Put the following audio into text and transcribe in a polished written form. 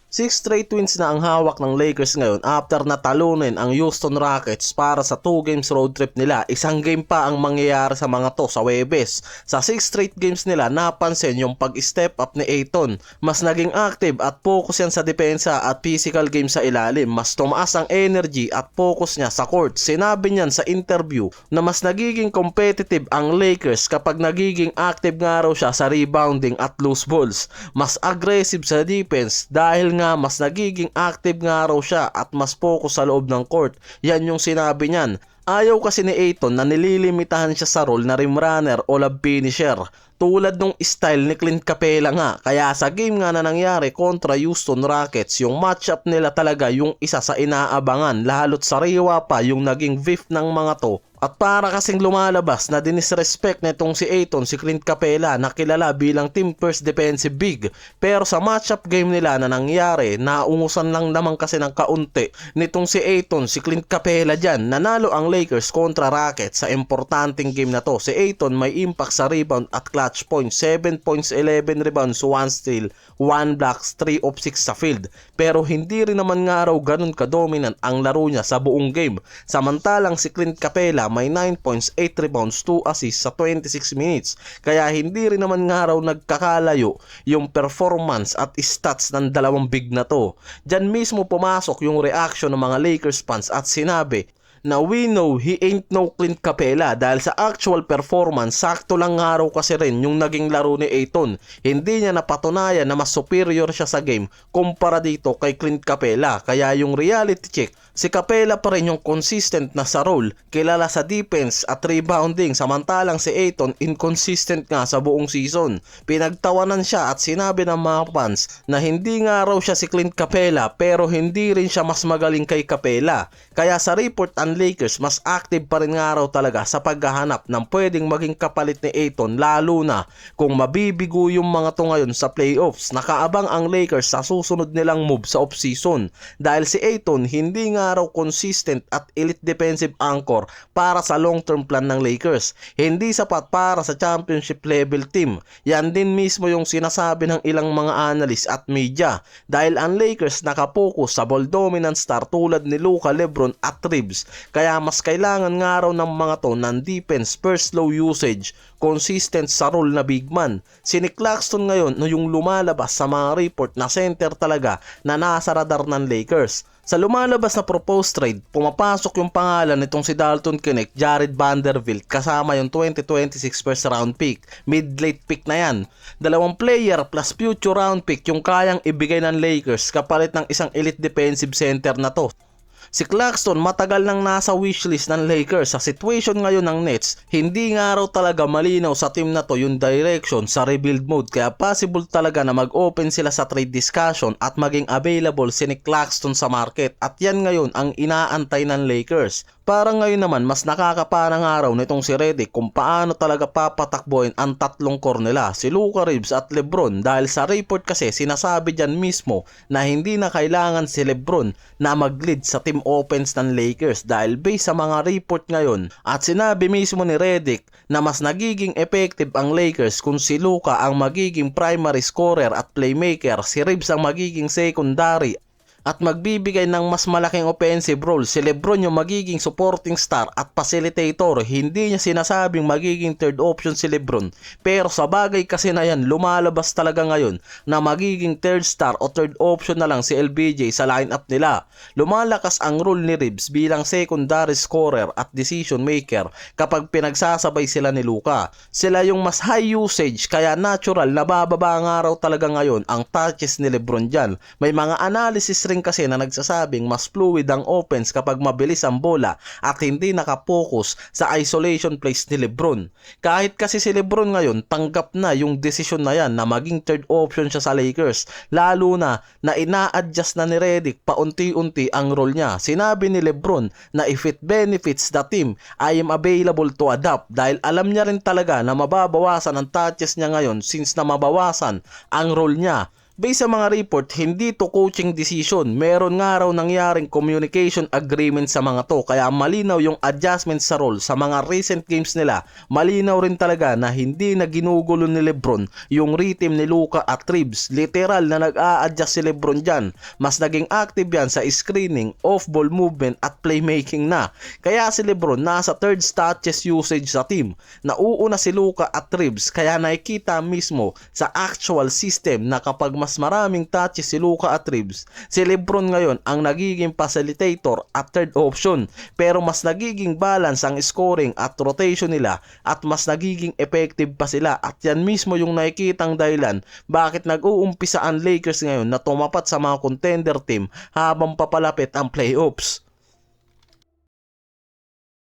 6 straight wins na ang hawak ng Lakers ngayon after natalunin ang Houston Rockets para sa 2 games road trip nila. Isang game pa ang mangyayari sa mga to sa Webes. Sa 6 straight games nila, napansin yung pag-step up ni Ayton. Mas naging active at focus yan sa depensa at physical game sa ilalim. Mas tumaas ang energy at focus niya sa court. Sinabi niyan sa interview na mas nagiging competitive ang Lakers kapag nagiging active nga raw siya sa rebounding at loose balls. Mas aggressive sa defense dahil nga mas nagiging active nga raw siya at mas focus sa loob ng court. Yan yung sinabi niyan. Ayaw kasi ni Ayton na nililimitahan siya sa role na rim runner o lob finisher. Tulad nung style ni Clint Capela nga. Kaya sa game nga na nangyari kontra Houston Rockets, yung matchup nila talaga yung isa sa inaabangan. Lalo't sariwa pa yung naging fifth ng mga to. At para kasing lumalabas na dinisrespect nitong si Ayton si Clint Capela na kilala bilang team first defensive big. Pero sa matchup game nila na nangyari, naungusan lang naman kasi ng kaunti nitong si Ayton si Clint Capela dyan. Nanalo ang Lakers kontra Rockets sa importanteng game na to. Si Ayton may impact sa rebound at clutch points. 7 points, 11 rebounds, 1 steal, 1 blocks, 3 of 6 sa field. Pero hindi rin naman nga raw ganun ka-dominant ang laro niya sa buong game. Samantalang si Clint Capela may 9 points, 8 rebounds, 2 assists sa 26 minutes. Kaya hindi rin naman nga raw nagkakalayo yung performance at stats ng dalawang big na to. Diyan mismo pumasok yung reaction ng mga Lakers fans at sinabi na we know he ain't no Clint Capela dahil sa actual performance, sakto lang nga raw kasi rin yung naging laro ni Ayton. Hindi niya napatunayan na mas superior siya sa game kumpara dito kay Clint Capela. Kaya yung reality check, si Capela pa rin yung consistent na sa role, kilala sa defense at rebounding, samantalang si Ayton inconsistent nga sa buong season. Pinagtawanan siya at sinabi ng mga fans na hindi nga raw siya si Clint Capela pero hindi rin siya mas magaling kay Capela. Kaya sa report ang Lakers mas active pa rin nga raw talaga sa paghahanap ng pwedeng maging kapalit ni Ayton, lalo na kung mabibigo yung mga to ngayon sa playoffs. Nakaabang ang Lakers sa susunod nilang move sa offseason dahil si Ayton hindi nga raw consistent at elite defensive anchor para sa long-term plan ng Lakers. Hindi sapat para sa championship level team. Yan din mismo yung sinasabi ng ilang mga analyst at media dahil ang Lakers nakapokus sa ball dominant star tulad ni Luka, LeBron at Reeves. Kaya mas kailangan nga raw ng mga to ng defense, first low usage, consistent sa role na big man. Si Nick Claxton ngayon no yung lumalabas sa mga report na center talaga na nasa radar ng Lakers. Sa lumalabas na proposed trade, pumapasok yung pangalan nitong si Dalton Knecht, Jared Vanderbilt kasama yung 2026 first round pick. Mid-late pick na yan. Dalawang player plus future round pick yung kayang ibigay ng Lakers kapalit ng isang elite defensive center na to. Si Claxton matagal nang nasa wishlist ng Lakers. Sa situation ngayon ng Nets, hindi nga raw talaga malinaw sa team na to yung direction sa rebuild mode. Kaya possible talaga na mag-open sila sa trade discussion at maging available si Nick Claxton sa market. At yan ngayon ang inaantay ng Lakers. Para ngayon naman, mas nakakaparang araw nitong si Redick kung paano talaga papatakbuhin ang tatlong core nila, si Luka, Reeves at LeBron. Dahil sa report kasi sinasabi dyan mismo na hindi na kailangan si LeBron na mag-lead sa team offense ng Lakers dahil based sa mga report ngayon at sinabi mismo ni Redick na mas nagiging effective ang Lakers kung si Luka ang magiging primary scorer at playmaker, si Reeves ang magiging secondary at magbibigay ng mas malaking offensive role. Si LeBron yung magiging supporting star at facilitator. Hindi niya sinasabing magiging third option si LeBron. Pero sa bagay kasi na yan, lumalabas talaga ngayon na magiging third star o third option na lang si LBJ sa lineup nila. Lumalakas ang role ni Reeves bilang secondary scorer at decision maker kapag pinagsasabay sila ni Luka. Sila yung mas high usage kaya natural na bababa nga raw talaga ngayon ang touches ni LeBron dyan. May mga analysis rin kasi na nagsasabing mas fluid ang offense kapag mabilis ang bola at hindi nakapokus sa isolation plays ni LeBron. Kahit kasi si LeBron ngayon tanggap na yung desisyon na yan na maging third option siya sa Lakers, lalo na ina-adjust na ni Redick paunti-unti ang role niya. Sinabi ni LeBron na if it benefits the team, I am available to adapt dahil alam niya rin talaga na mababawasan ang touches niya ngayon since na mabawasan ang role niya. Based sa mga report, hindi to coaching decision. Meron nga raw nangyaring communication agreement sa mga to. Kaya malinaw yung adjustment sa role sa mga recent games nila. Malinaw rin talaga na hindi na ginugulo ni Lebron yung rhythm ni Luka at Tribs. Literal na nag-a-adjust si Lebron dyan. Mas naging active yan sa screening, off-ball movement at playmaking na. Kaya si Lebron nasa third touches usage sa team. Nauuna si Luka at Tribs kaya nakikita mismo sa actual system na kapag mas maraming touches si Luka at Tribs, si Lebron ngayon ang nagiging facilitator at third option, pero mas nagiging balance ang scoring at rotation nila at mas nagiging effective pa sila, at yan mismo yung nakikitang dahilan bakit nag-uumpisa ang Lakers ngayon na tumapat sa mga contender team habang papalapit ang playoffs.